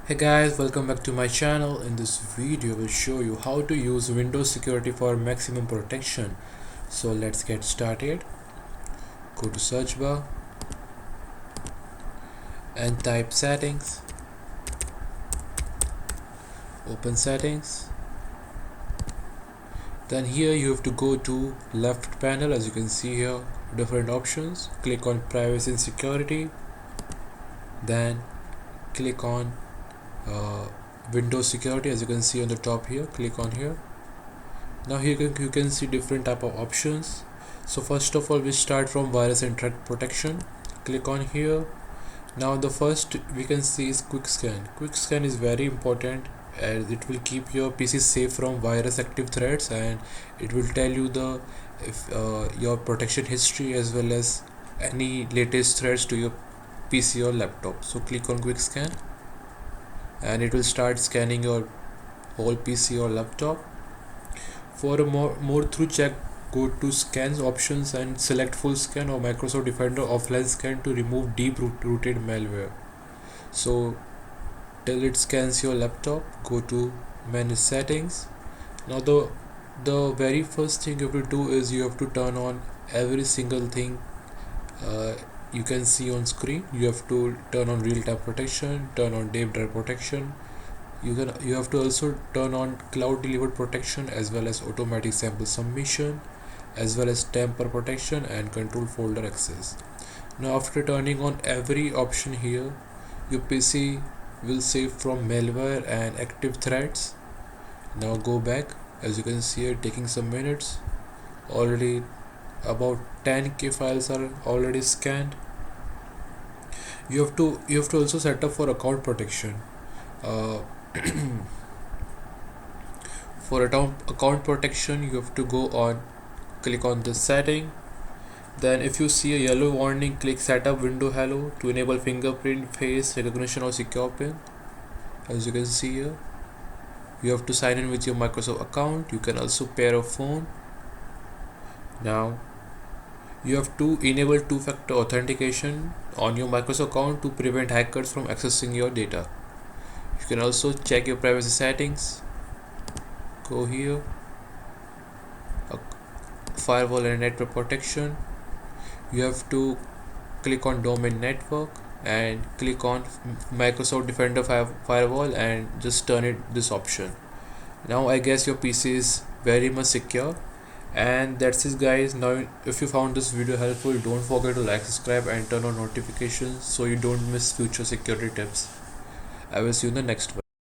Hey guys, welcome back to my channel. In this video I will show you how to use Windows security for maximum protection. So let's get started. Go to search bar and type settings. Open settings. Then here you have to go to left panel. As you can see here, different options. Click on privacy and security. Then click on Windows security. As you can see on the top here, click on here. Now here you can see different type of options. So first of all, we start from virus and threat protection. Click on here. Now the first we can see is quick scan. Quick scan is very important as it will keep your PC safe from virus active threats, and it will tell you the your protection history as well as any latest threats to your PC or laptop. So click on quick scan and it will start scanning your whole PC or laptop. For a more through check, go to scans options and select full scan or Microsoft Defender offline scan to remove deep rooted malware. So till it scans your laptop, go to manage settings. Now the very first thing you have to do is you have to turn on every single thing you can see on screen. You have to turn on real-time protection, turn on deep drive protection. You have to also turn on cloud delivered protection as well as automatic sample submission, as well as tamper protection and control folder access. Now after turning on every option here, your PC will save from malware and active threats. Now go back. As you can see here, taking some minutes. Already about 10k files are already scanned. You have to also set up for account protection. For account protection, you have to click on the setting. Then if you see a yellow warning, click setup window hello to enable fingerprint, face recognition or secure pin. As you can see here, you have to sign in with your Microsoft account. You can also pair a phone. Now you have to enable two-factor authentication on your Microsoft account to prevent hackers from accessing your data. You can also check your privacy settings. Go here, firewall and network protection. You have to click on domain network and click on Microsoft Defender firewall and just turn this option. Now I guess your PC is very much secure. And that's it guys. Now if you found this video helpful, don't forget to like, subscribe and turn on notifications so you don't miss future security tips. I will see you in the next one.